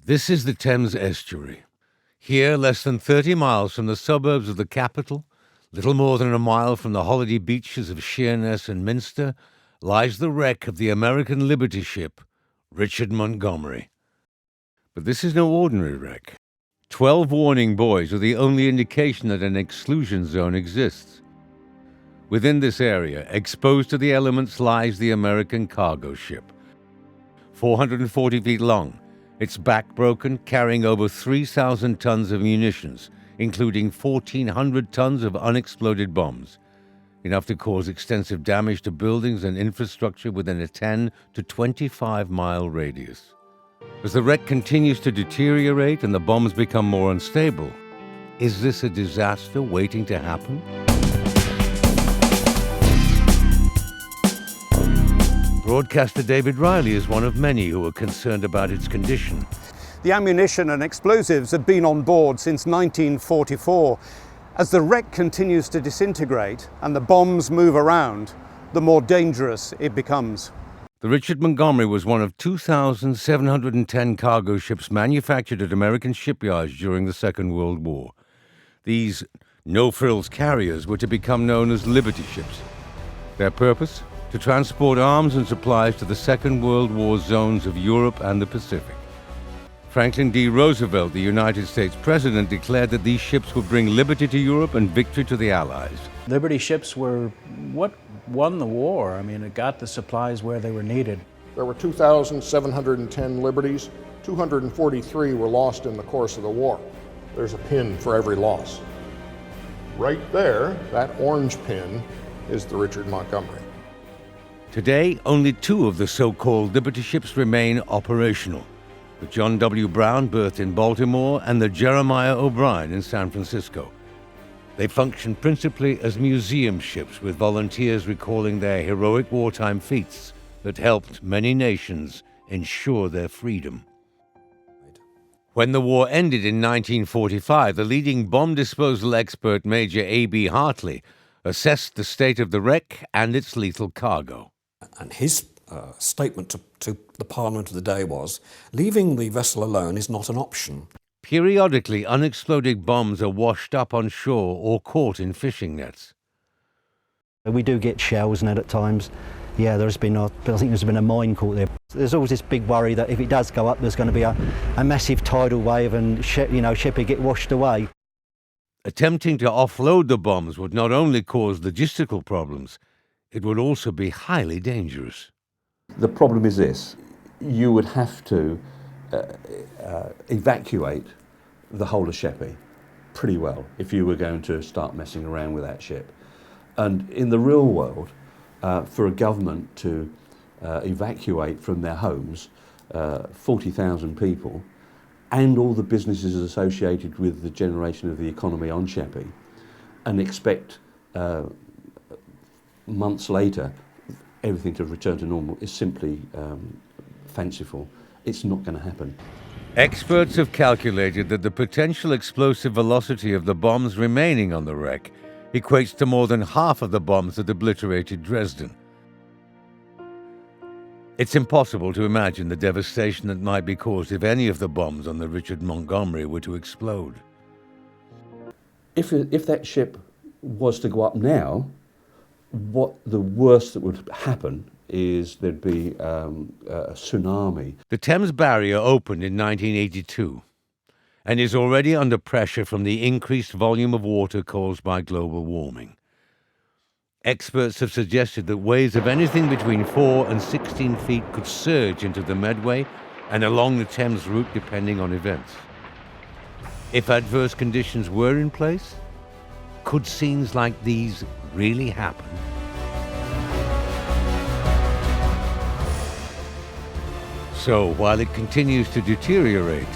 This is the Thames Estuary. Here, less than 30 miles from the suburbs of the capital, little more than a mile from the holiday beaches of Sheerness and Minster, lies the wreck of the American Liberty ship, Richard Montgomery. But this is no ordinary wreck. 12 warning buoys are the only indication that an exclusion zone exists. Within this area, exposed to the elements, lies the American cargo ship. 440 feet long, its back broken, carrying over 3,000 tons of munitions, including 1,400 tons of unexploded bombs, enough to cause extensive damage to buildings and infrastructure within a 10 to 25-mile radius. As the wreck continues to deteriorate and the bombs become more unstable, is this a disaster waiting to happen? Broadcaster David Riley is one of many who are concerned about its condition. The ammunition and explosives have been on board since 1944. As the wreck continues to disintegrate and the bombs move around, the more dangerous it becomes. The Richard Montgomery was one of 2,710 cargo ships manufactured at American shipyards during the Second World War. These no-frills carriers were to become known as Liberty ships. Their purpose? To transport arms and supplies to the Second World War zones of Europe and the Pacific. Franklin D. Roosevelt, the United States President, declared that these ships would bring liberty to Europe and victory to the Allies. Liberty ships were what won the war. I mean, it got the supplies where they were needed. There were 2,710 Liberties. 243 were lost in the course of the war. There's a pin for every loss. Right there, that orange pin, is the Richard Montgomery. Today, only 2 of the so-called Liberty ships remain operational. The John W. Brown, berthed in Baltimore, and the Jeremiah O'Brien in San Francisco. They function principally as museum ships, with volunteers recalling their heroic wartime feats that helped many nations ensure their freedom. When the war ended in 1945, the leading bomb disposal expert, Major A.B. Hartley, assessed the state of the wreck and its lethal cargo. And his statement to the Parliament of the day was, leaving the vessel alone is not an option. Periodically, unexploded bombs are washed up on shore or caught in fishing nets. We do get shells in it at times. Yeah, I think there's been a mine caught there. There's always this big worry that if it does go up, there's going to be a massive tidal wave and ship will get washed away. Attempting to offload the bombs would not only cause logistical problems, it would also be highly dangerous. The problem is this: you would have to evacuate the whole of Sheppey pretty well if you were going to start messing around with that ship. And in the real world, for a government to evacuate from their homes 40,000 people and all the businesses associated with the generation of the economy on Sheppey, and expect months later everything to return to normal is simply fanciful. It's not going to happen. Experts have calculated that the potential explosive velocity of the bombs remaining on the wreck equates to more than half of the bombs that obliterated Dresden. It's impossible to imagine the devastation that might be caused if any of the bombs on the Richard Montgomery were to explode. If that ship was to go up now, what the worst that would happen is there'd be a tsunami. The Thames Barrier opened in 1982 and is already under pressure from the increased volume of water caused by global warming. Experts have suggested that waves of anything between 4 and 16 feet could surge into the Medway and along the Thames route depending on events. If adverse conditions were in place, could scenes like these really happen? So, while it continues to deteriorate,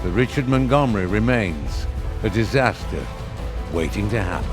the Richard Montgomery remains a disaster waiting to happen.